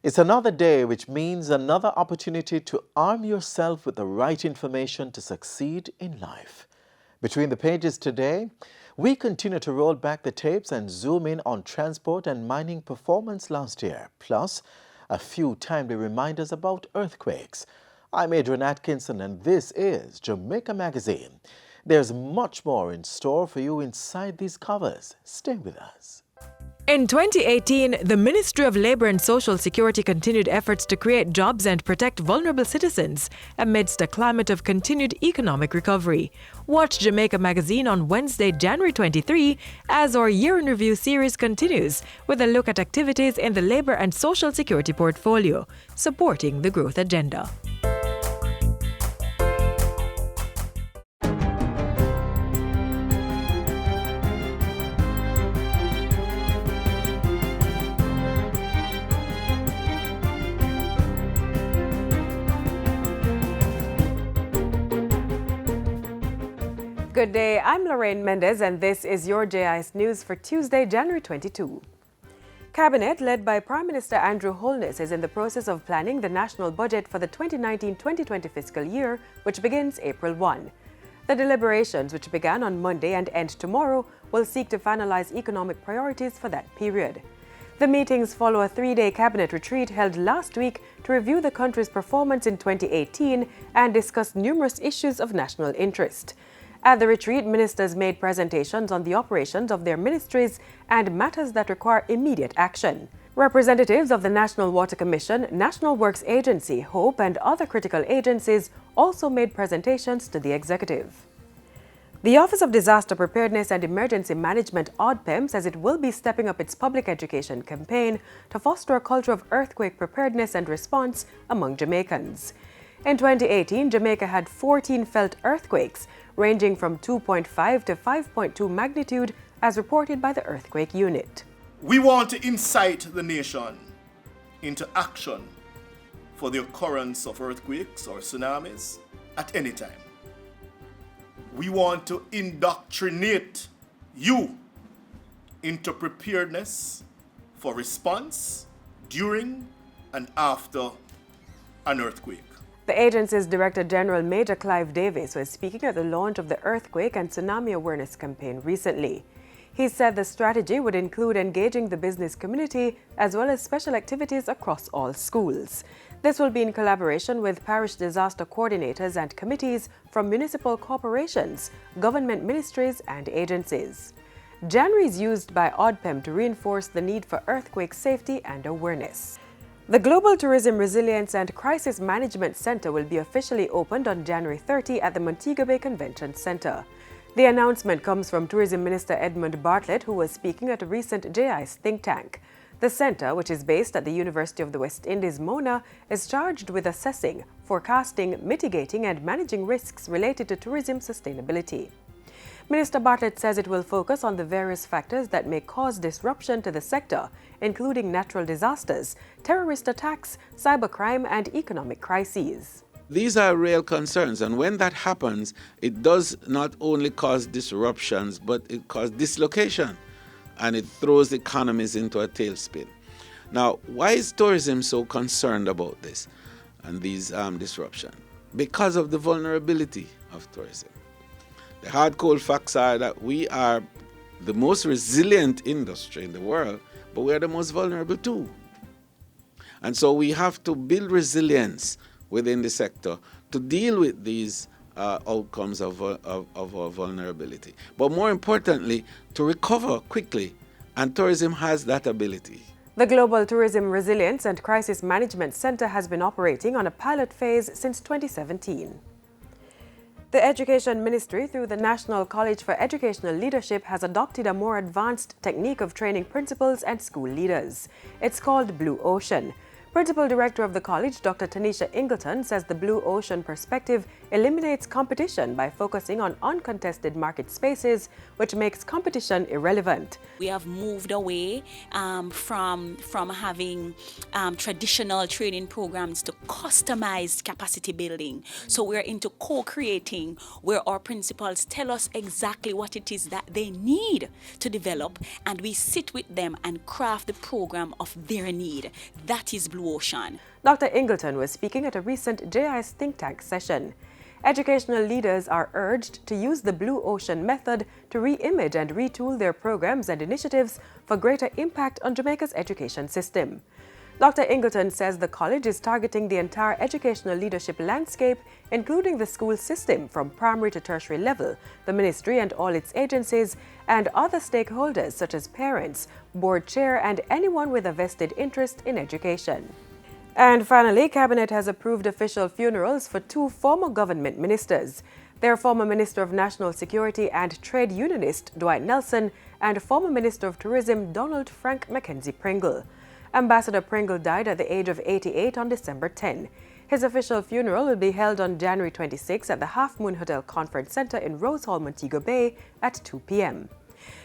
It's another day, which means another opportunity to arm yourself with the right information to succeed in life. Between the pages today, we continue to roll back the tapes and zoom in on transport and mining performance last year, plus a few timely reminders about earthquakes. I'm Adrian Atkinson, and this is Jamaica Magazine. There's much more in store for you inside these covers. Stay with us. In 2018, the Ministry of Labour and Social Security continued efforts to create jobs and protect vulnerable citizens amidst a climate of continued economic recovery. Watch Jamaica Magazine on Wednesday, January 23, as our Year in Review series continues with a look at activities in the Labour and Social Security portfolio, supporting the growth agenda. Good day, I'm Lorraine Mendez, and this is your JIS News for Tuesday, January 22. Cabinet, led by Prime Minister Andrew Holness, is in the process of planning the national budget for the 2019-2020 fiscal year, which begins April 1. The deliberations, which began on Monday and end tomorrow, will seek to finalize economic priorities for that period. The meetings follow a three-day cabinet retreat held last week to review the country's performance in 2018 and discuss numerous issues of national interest. At the retreat, ministers made presentations on the operations of their ministries and matters that require immediate action. Representatives of the National Water Commission, National Works Agency, HOPE, and other critical agencies also made presentations to the executive. The Office of Disaster Preparedness and Emergency Management, OPM, says it will be stepping up its public education campaign to foster a culture of earthquake preparedness and response among Jamaicans. In 2018, Jamaica had 14 felt earthquakes, ranging from 2.5 to 5.2 magnitude, as reported by the Earthquake Unit. We want to incite the nation into action for the occurrence of earthquakes or tsunamis at any time. We want to indoctrinate you into preparedness for response during and after an earthquake. The agency's Director General Major Clive Davis was speaking at the launch of the Earthquake and Tsunami Awareness Campaign recently. He said the strategy would include engaging the business community as well as special activities across all schools. This will be in collaboration with parish disaster coordinators and committees from municipal corporations, government ministries, and agencies. January is used by OPM to reinforce the need for earthquake safety and awareness. The Global Tourism Resilience and Crisis Management Center will be officially opened on January 30 at the Montego Bay Convention Center. The announcement comes from Tourism Minister Edmund Bartlett, who was speaking at a recent JIS think tank. The center, which is based at the University of the West Indies, Mona, is charged with assessing, forecasting, mitigating, and managing risks related to tourism sustainability. Minister Bartlett says it will focus on the various factors that may cause disruption to the sector, including natural disasters, terrorist attacks, cybercrime, and economic crises. These are real concerns, and when that happens, it does not only cause disruptions, but it causes dislocation, and it throws economies into a tailspin. Now, why is tourism so concerned about this and these disruptions? Because of the vulnerability of tourism. The hard cold facts are that we are the most resilient industry in the world, but we are the most vulnerable too. And so we have to build resilience within the sector to deal with these outcomes of our vulnerability. But more importantly, to recover quickly, and tourism has that ability. The Global Tourism Resilience and Crisis Management Center has been operating on a pilot phase since 2017. The Education Ministry, through the National College for Educational Leadership, has adopted a more advanced technique of training principals and school leaders. It's called Blue Ocean. Principal Director of the college, Dr. Tanisha Ingleton, says the Blue Ocean perspective eliminates competition by focusing on uncontested market spaces, which makes competition irrelevant. We have moved away from having traditional training programs to customized capacity building. So we're into co-creating, where our principals tell us exactly what it is that they need to develop, and we sit with them and craft the program of their need. That is Blue blue ocean. Dr. Ingleton was speaking at a recent JIS think tank session. Educational leaders are urged to use the Blue Ocean method to re-image and retool their programs and initiatives for greater impact on Jamaica's education system. Dr. Ingleton says the college is targeting the entire educational leadership landscape, including the school system from primary to tertiary level, the ministry and all its agencies, and other stakeholders such as parents, board chair, and anyone with a vested interest in education. And finally, Cabinet has approved official funerals for 2 former government ministers. They are former Minister of National Security and Trade Unionist Dwight Nelson and former Minister of Tourism Donald Frank Mackenzie Pringle. Ambassador Pringle died at the age of 88 on December 10. His official funeral will be held on January 26 at the Half Moon Hotel Conference Center in Rose Hall, Montego Bay at 2 p.m.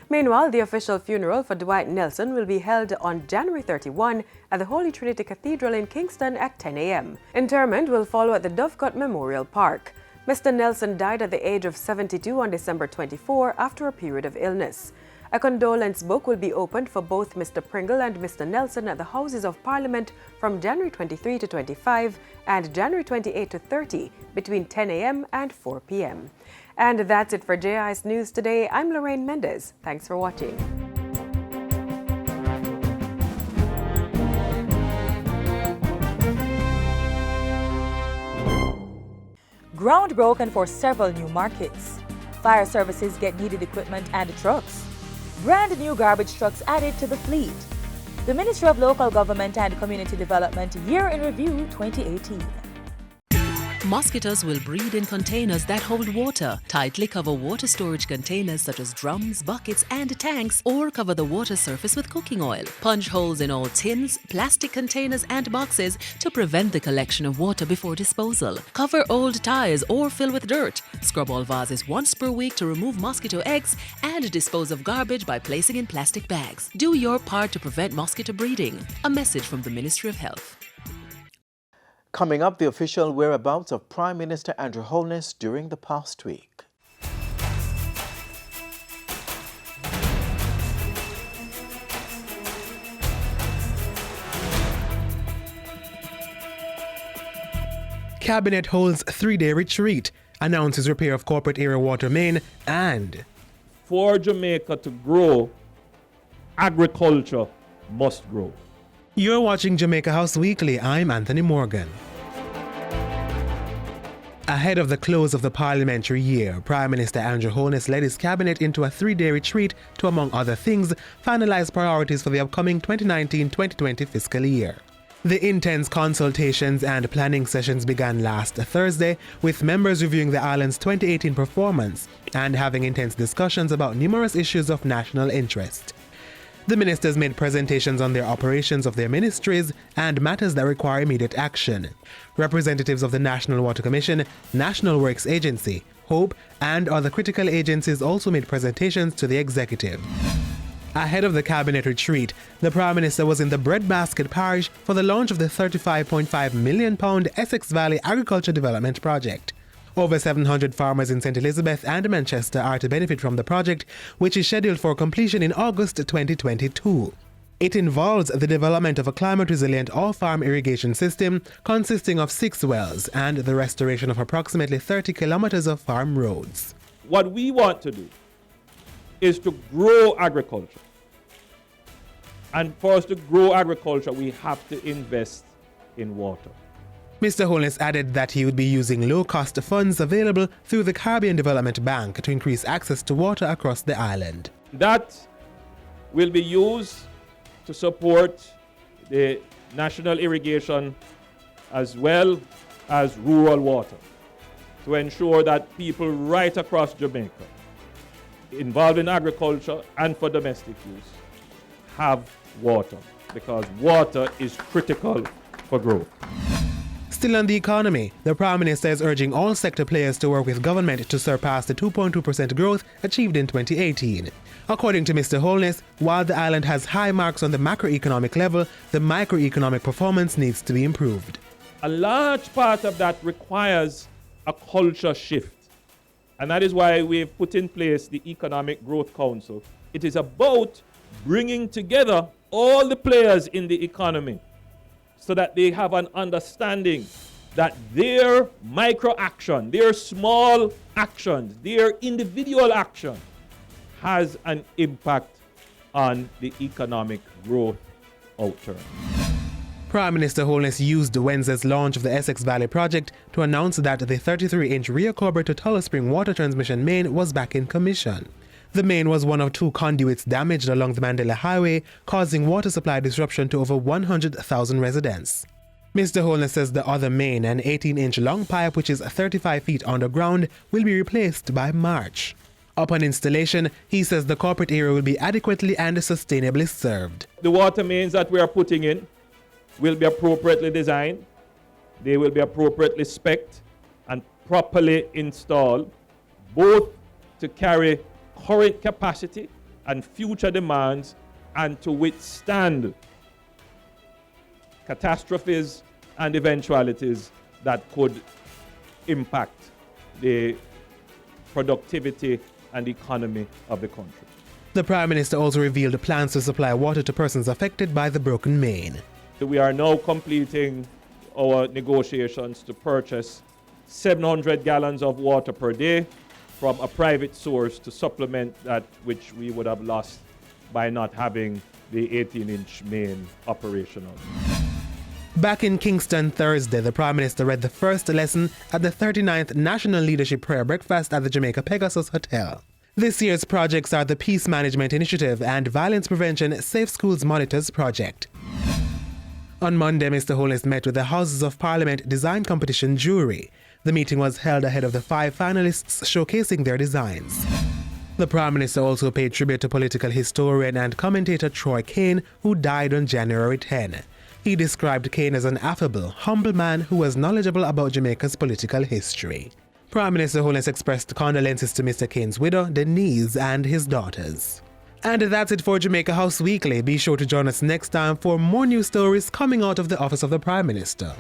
Meanwhile, the official funeral for Dwight Nelson will be held on January 31 at the Holy Trinity Cathedral in Kingston at 10 a.m. Interment will follow at the Dovecote Memorial Park. Mr. Nelson died at the age of 72 on December 24 after a period of illness. A condolence book will be opened for both Mr. Pringle and Mr. Nelson at the Houses of Parliament from January 23 to 25 and January 28 to 30 between 10 a.m. and 4 p.m. And that's it for JIS News today. I'm Lorraine Mendez. Thanks for watching. Ground broken for several new markets. Fire services get needed equipment and trucks. Brand new garbage trucks added to the fleet. The Ministry of Local Government and Community Development Year in Review 2018. Mosquitoes will breed in containers that hold water. Tightly cover water storage containers such as drums, buckets, and tanks, or cover the water surface with cooking oil. Punch holes in all tins, plastic containers, and boxes to prevent the collection of water before disposal. Cover old tires or fill with dirt. Scrub all vases once per week to remove mosquito eggs and dispose of garbage by placing in plastic bags. Do your part to prevent mosquito breeding. A message from the Ministry of Health. Coming up, the official whereabouts of Prime Minister Andrew Holness during the past week. Cabinet holds 3-day retreat, announces repair of corporate area water main, and for Jamaica to grow, agriculture must grow. You're watching Jamaica House Weekly. I'm Anthony Morgan. Ahead of the close of the parliamentary year, Prime Minister Andrew Holness led his cabinet into a 3-day retreat to, among other things, finalize priorities for the upcoming 2019-2020 fiscal year. The intense consultations and planning sessions began last Thursday, with members reviewing the island's 2018 performance and having intense discussions about numerous issues of national interest. The ministers made presentations on their operations of their ministries and matters that require immediate action. Representatives of the National Water Commission, National Works Agency, HOPE, and other critical agencies also made presentations to the executive. Ahead of the cabinet retreat, the Prime Minister was in the Breadbasket Parish for the launch of the £35.5 million Essex Valley Agriculture Development Project. Over 700 farmers in St. Elizabeth and Manchester are to benefit from the project, which is scheduled for completion in August 2022. It involves the development of a climate-resilient all-farm irrigation system consisting of 6 wells and the restoration of approximately 30 kilometers of farm roads. What we want to do is to grow agriculture. And for us to grow agriculture, we have to invest in water. Mr. Holness added that he would be using low-cost funds available through the Caribbean Development Bank to increase access to water across the island. That will be used to support the national irrigation as well as rural water, to ensure that people right across Jamaica involved in agriculture and for domestic use have water, because water is critical for growth. Still on the economy, the Prime Minister is urging all sector players to work with government to surpass the 2.2% growth achieved in 2018. According to Mr. Holness, while the island has high marks on the macroeconomic level, the microeconomic performance needs to be improved. A large part of that requires a culture shift. And that is why we've put in place the Economic Growth Council. It is about bringing together all the players in the economy so that they have an understanding that their micro action, their small actions, their individual action has an impact on the economic growth outturn. Prime Minister Holness used Wednesday's launch of the Essex Valley project to announce that the 33-inch rear Coburg to Tulla Spring water transmission main was back in commission. The main was one of 2 conduits damaged along the Mandela Highway, causing water supply disruption to over 100,000 residents. Mr. Holness says the other main, an 18-inch long pipe which is 35 feet underground, will be replaced by March. Upon installation, he says the corporate area will be adequately and sustainably served. The water mains that we are putting in will be appropriately designed, they will be appropriately spec'd and properly installed, both to carry current capacity and future demands and to withstand catastrophes and eventualities that could impact the productivity and economy of the country. The Prime Minister also revealed plans to supply water to persons affected by the broken main. We are now completing our negotiations to purchase 700 gallons of water per day from a private source to supplement that which we would have lost by not having the 18-inch main operational. Back in Kingston Thursday, the Prime Minister read the first lesson at the 39th National Leadership Prayer Breakfast at the Jamaica Pegasus Hotel. This year's projects are the Peace Management Initiative and Violence Prevention Safe Schools Monitors Project. On Monday, Mr. Holness met with the Houses of Parliament Design Competition jury. The meeting was held ahead of the 5 finalists showcasing their designs. The Prime Minister also paid tribute to political historian and commentator Troy Kane, who died on January 10. He described Kane as an affable, humble man who was knowledgeable about Jamaica's political history. Prime Minister Holness expressed condolences to Mr. Kane's widow, Denise, and his daughters. And that's it for Jamaica House Weekly. Be sure to join us next time for more news stories coming out of the office of the Prime Minister.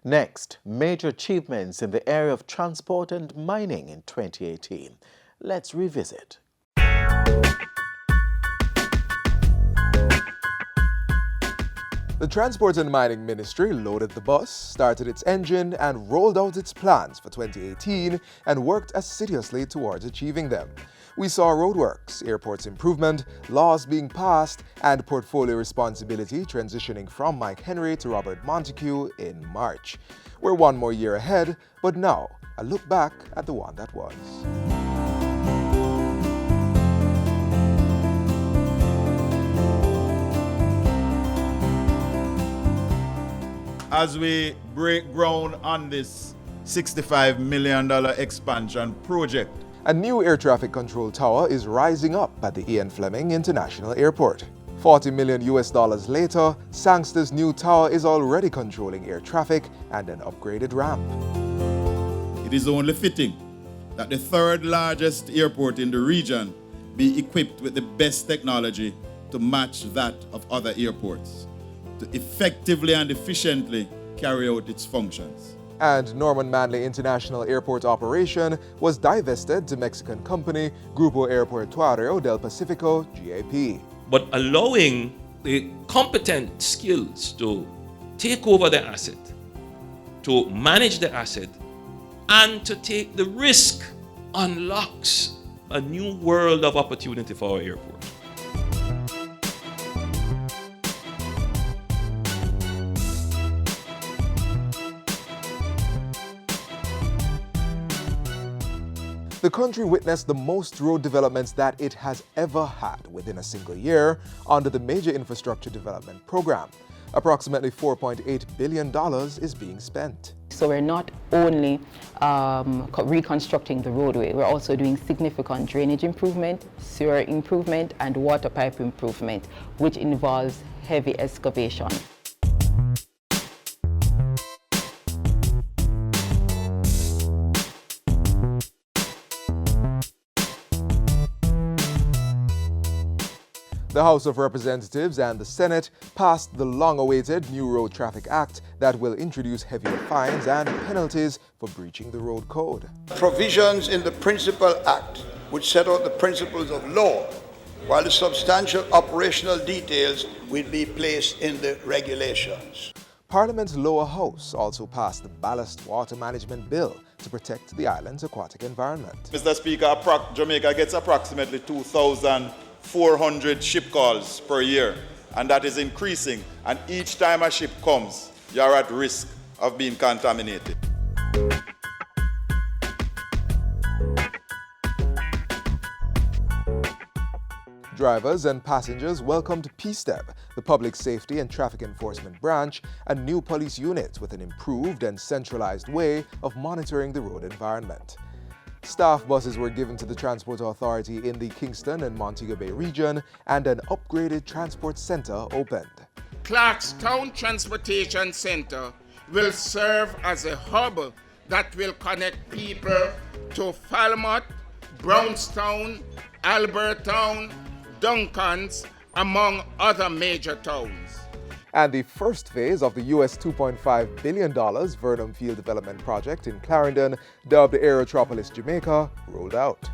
Next, major achievements in the area of transport and mining in 2018. Let's revisit. The Transport and Mining Ministry loaded the bus, started its engine, and rolled out its plans for 2018 and worked assiduously towards achieving them. We saw roadworks, airports improvement, laws being passed, and portfolio responsibility transitioning from Mike Henry to Robert Montego in March. We're one more year ahead, but now a look back at the one that was. As we break ground on this $65 million expansion project. A new air traffic control tower is rising up at the Ian Fleming International Airport. $40 million later, Sangster's new tower is already controlling air traffic and an upgraded ramp. It is only fitting that the third largest airport in the region be equipped with the best technology to match that of other airports, to effectively and efficiently carry out its functions. And Norman Manley International Airport operation was divested to Mexican company Grupo Aeroportuario del Pacifico, GAP. But allowing the competent skills to take over the asset, to manage the asset, and to take the risk unlocks a new world of opportunity for our airport. The country witnessed the most road developments that it has ever had within a single year under the Major Infrastructure Development Program. Approximately $4.8 billion is being spent. So we're not only reconstructing the roadway, we're also doing significant drainage improvement, sewer improvement, and water pipe improvement, which involves heavy excavation. The House of Representatives and the Senate passed the long-awaited new Road Traffic Act that will introduce heavier fines and penalties for breaching the road code. Provisions in the Principal Act which set out the principles of law, while the substantial operational details will be placed in the regulations. Parliament's lower house also passed the Ballast Water Management Bill to protect the island's aquatic environment. Mr. Speaker, Jamaica gets approximately 2,400 ship calls per year, and that is increasing. And each time a ship comes, you are at risk of being contaminated. Drivers and passengers welcomed P-STEP, the Public Safety and Traffic Enforcement Branch, a new police unit with an improved and centralized way of monitoring the road environment. Staff buses were given to the Transport Authority in the Kingston and Montego Bay region, and an upgraded transport center opened. Clarkstown Transportation Center will serve as a hub that will connect people to Falmouth, Brownstown, Albertown, Duncans, among other major towns. And the first phase of the US $2.5 billion Vernon Field Development Project in Clarendon, dubbed Aerotropolis Jamaica, rolled out.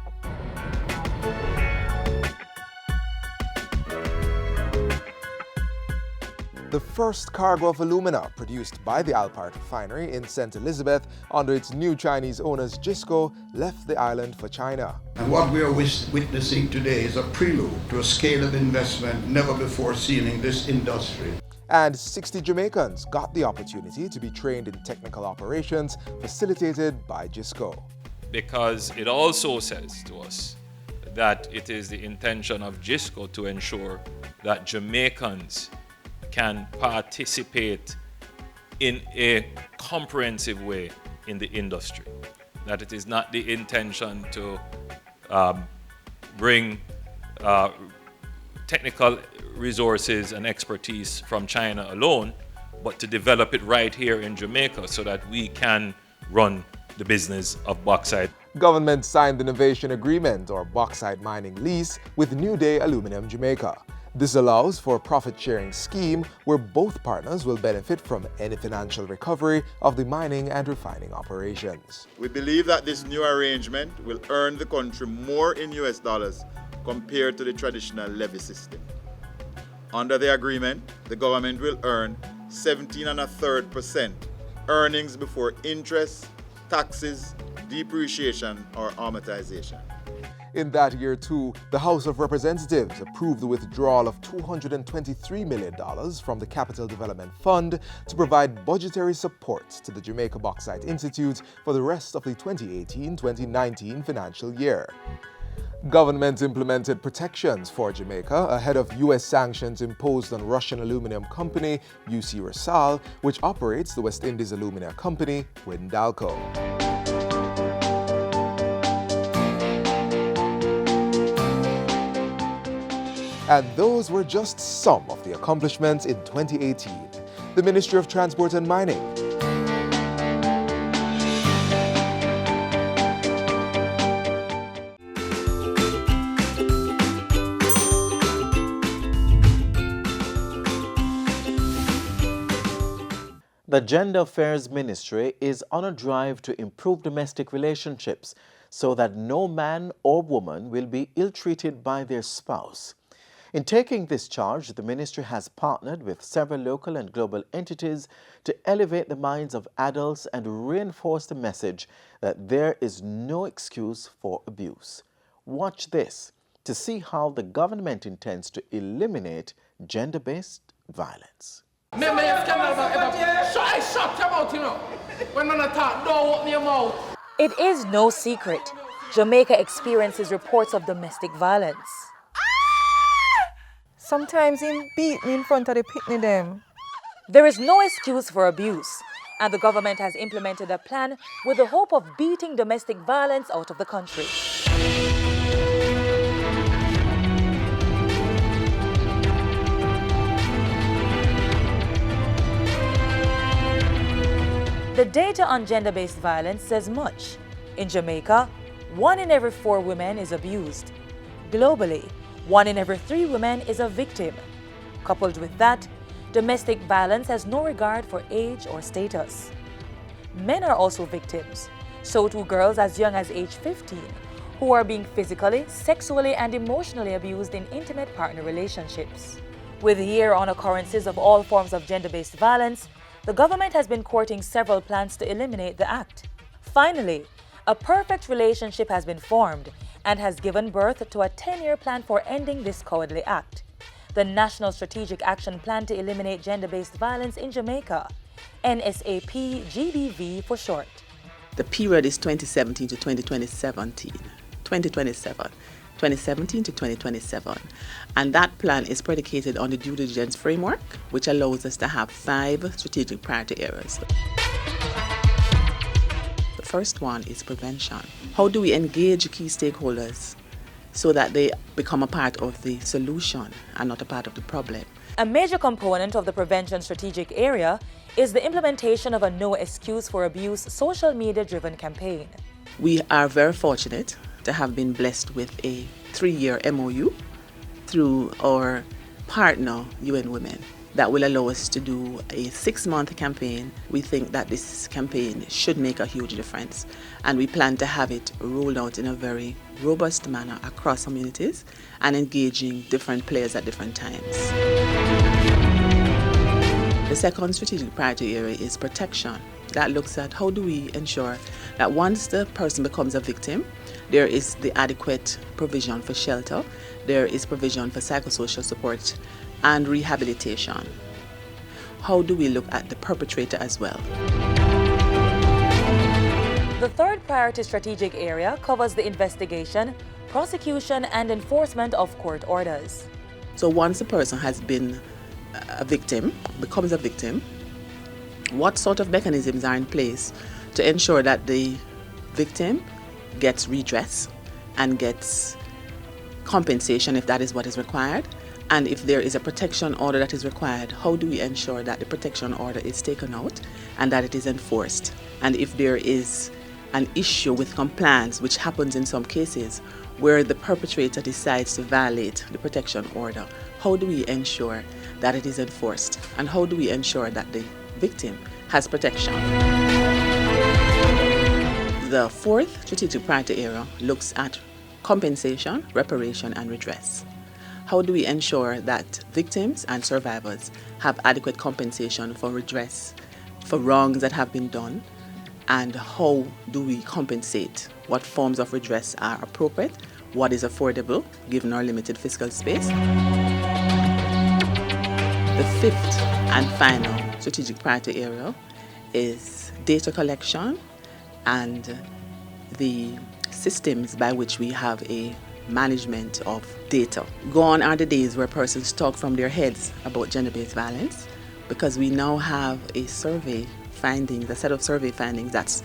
The first cargo of alumina produced by the Alpart refinery in St. Elizabeth under its new Chinese owners GISCO left the island for China. And what we are witnessing today is a prelude to a scale of investment never before seen in this industry. And 60 Jamaicans got the opportunity to be trained in technical operations facilitated by GISCO. Because it also says to us that it is the intention of GISCO to ensure that Jamaicans can participate in a comprehensive way in the industry. That it is not the intention to bring technical resources and expertise from China alone, but to develop it right here in Jamaica so that we can run the business of bauxite. Government signed the Innovation Agreement, or Bauxite Mining Lease, with New Day Aluminum Jamaica. This allows for a profit-sharing scheme where both partners will benefit from any financial recovery of the mining and refining operations. We believe that this new arrangement will earn the country more in US dollars compared to the traditional levy system. Under the agreement, the government will earn 17.33% earnings before interest, taxes, depreciation, or amortization. In that year, too, the House of Representatives approved the withdrawal of $223 million from the Capital Development Fund to provide budgetary support to the Jamaica Bauxite Institute for the rest of the 2018-2019 financial year. Government implemented protections for Jamaica ahead of U.S. sanctions imposed on Russian aluminum company UC Rusal, which operates the West Indies Alumina Company, Windalco. And those were just some of the accomplishments in 2018. The Ministry of Transport and Mining. The Gender Affairs Ministry is on a drive to improve domestic relationships so that no man or woman will be ill-treated by their spouse. In taking this charge, the ministry has partnered with several local and global entities to elevate the minds of adults and reinforce the message that there is no excuse for abuse. Watch this to see how the government intends to eliminate gender-based violence. It is no secret. Jamaica experiences reports of domestic violence. Sometimes him beat me in front of the picnic them. There is no excuse for abuse, and the government has implemented a plan with the hope of beating domestic violence out of the country. The data on gender-based violence says much. In Jamaica, 1 in every 4 women is abused. Globally, 1 in every 3 women is a victim. Coupled with that, domestic violence has no regard for age or status. Men are also victims, so too girls as young as age 15, who are being physically, sexually, and emotionally abused in intimate partner relationships. With year-on occurrences of all forms of gender-based violence, the government has been courting several plans to eliminate the act. Finally, a perfect relationship has been formed and has given birth to a 10-year plan for ending this cowardly act. The National Strategic Action Plan to Eliminate Gender-Based Violence in Jamaica, NSAP-GBV for short. The period is 2017 to 2027, 2017 to 2027. And that plan is predicated on the due diligence framework, which allows us to have 5 strategic priority areas. The first one is prevention. How do we engage key stakeholders so that they become a part of the solution and not a part of the problem? A major component of the prevention strategic area is the implementation of a No Excuse for Abuse social media-driven campaign. We are very fortunate to have been blessed with a 3-year MOU through our partner, UN Women, that will allow us to do a 6-month campaign. We think that this campaign should make a huge difference, and we plan to have it rolled out in a very robust manner across communities and engaging different players at different times. The second strategic priority area is protection. That looks at how do we ensure that once the person becomes a victim, there is the adequate provision for shelter, there is provision for psychosocial support and rehabilitation. How do we look at the perpetrator as well? The third priority strategic area covers the investigation, prosecution, and enforcement of court orders. So once a person has been a victim, becomes a victim, what sort of mechanisms are in place to ensure that the victim gets redress and gets compensation if that is what is required? And if there is a protection order that is required, how do we ensure that the protection order is taken out and that it is enforced? And if there is an issue with compliance, which happens in some cases, where the perpetrator decides to violate the protection order, how do we ensure that it is enforced? And how do we ensure that the victim has protection? The fourth strategic priority area looks at compensation, reparation, and redress. How do we ensure that victims and survivors have adequate compensation for redress for wrongs that have been done? And how do we compensate? What forms of redress are appropriate? What is affordable given our limited fiscal space? The fifth and final strategic priority area is data collection and the systems by which we have a management of data. Gone are the days where persons talk from their heads about gender-based violence, because we now have a survey findings, a set of survey findings that's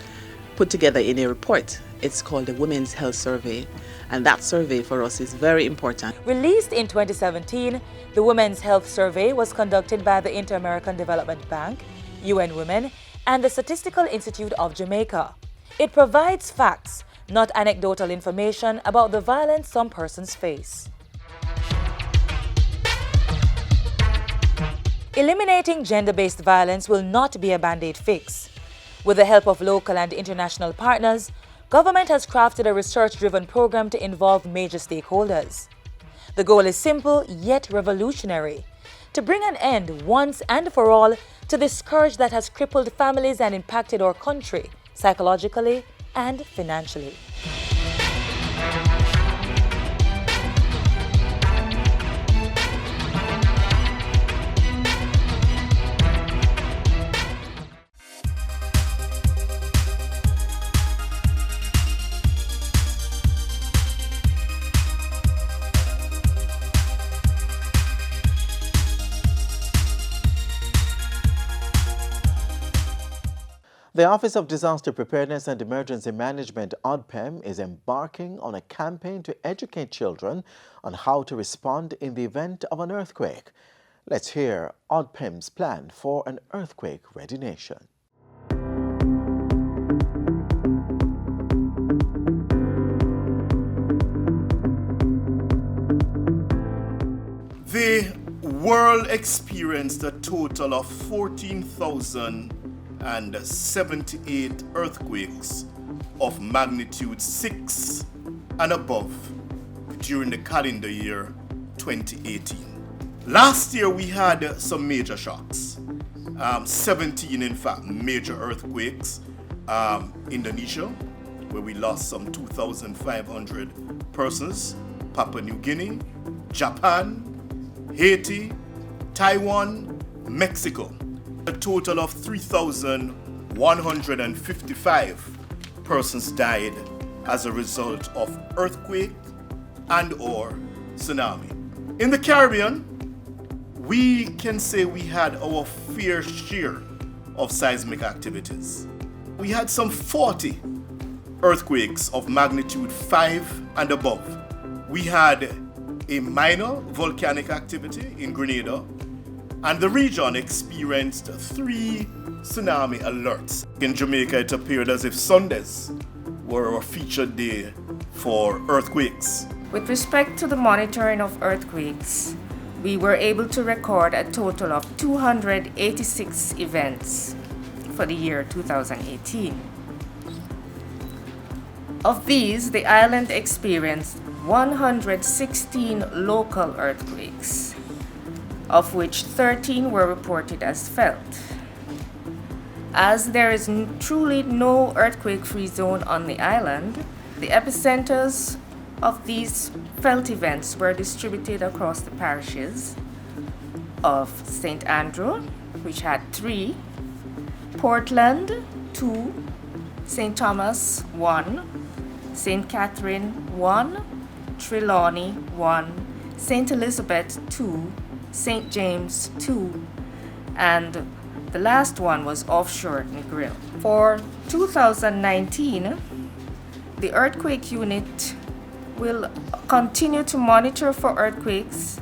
put together in a report. It's called the Women's Health Survey, and that survey for us is very important. Released in 2017, the Women's Health Survey was conducted by the Inter-American Development Bank, UN Women, and the Statistical Institute of Jamaica. It provides facts, not anecdotal information about the violence some persons face. Eliminating gender-based violence will not be a band-aid fix. With the help of local and international partners, government has crafted a research-driven program to involve major stakeholders. The goal is simple yet revolutionary: to bring an end once and for all to this scourge that has crippled families and impacted our country psychologically and financially. The Office of Disaster Preparedness and Emergency Management, OPM, is embarking on a campaign to educate children on how to respond in the event of an earthquake. Let's hear OPM's plan for an earthquake-ready nation. world experienced a total of 14,078 earthquakes of magnitude 6 and above during the calendar year 2018. Last year we had some major shocks, 17 in fact major earthquakes. Indonesia, where we lost some 2,500 persons, Papua New Guinea, Japan, Haiti, Taiwan, Mexico. A total of 3,155 persons died as a result of earthquake and or tsunami. In the Caribbean, we can say we had our fair share of seismic activities. We had some 40 earthquakes of magnitude 5 and above. We had a minor volcanic activity in Grenada, and the region experienced 3 tsunami alerts. In Jamaica, it appeared as if Sundays were a featured day for earthquakes. With respect to the monitoring of earthquakes, we were able to record a total of 286 events for the year 2018. Of these, the island experienced 116 local earthquakes, of which 13 were reported as felt. As there is truly no earthquake-free zone on the island, the epicenters of these felt events were distributed across the parishes of St. Andrew, which had 3, Portland, 2, St. Thomas, 1, St. Catherine, 1, Trelawney, 1, St. Elizabeth, 2, St. James, 2, and the last one was offshore Negril. For 2019, the earthquake unit will continue to monitor for earthquakes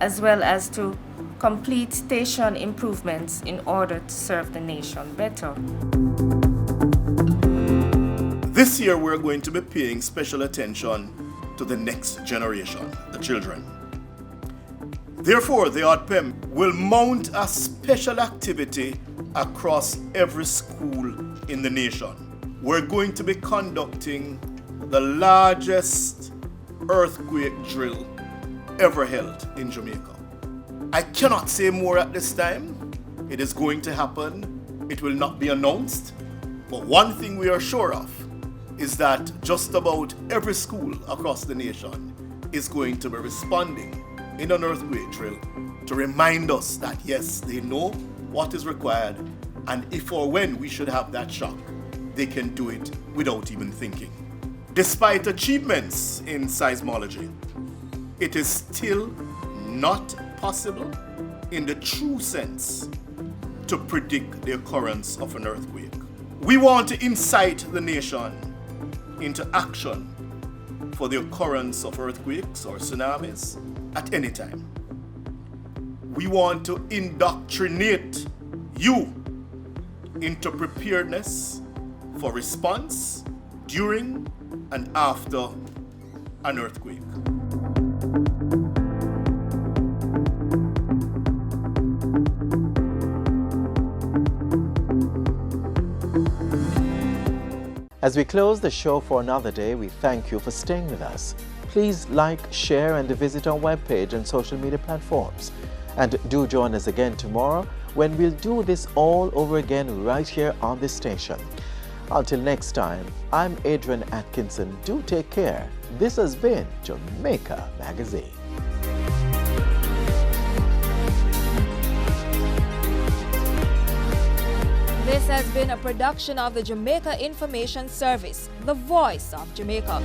as well as to complete station improvements in order to serve the nation better. This year we're going to be paying special attention to the next generation, the children. Therefore, the OPM will mount a special activity across every school in the nation. We're going to be conducting the largest earthquake drill ever held in Jamaica. I cannot say more at this time. It is going to happen. It will not be announced. But one thing we are sure of is that just about every school across the nation is going to be responding in an earthquake drill to remind us that yes, they know what is required, and if or when we should have that shock, they can do it without even thinking. Despite achievements in seismology, it is still not possible in the true sense to predict the occurrence of an earthquake. We want to incite the nation into action for the occurrence of earthquakes or tsunamis at any time. We want to indoctrinate you into preparedness for response during and after an earthquake. As we close the show for another day, we thank you for staying with us. Please like, share, and visit our webpage and social media platforms. And do join us again tomorrow when we'll do this all over again right here on this station. Until next time, I'm Adrian Atkinson. Do take care. This has been Jamaica Magazine. This has been a production of the Jamaica Information Service, the voice of Jamaica.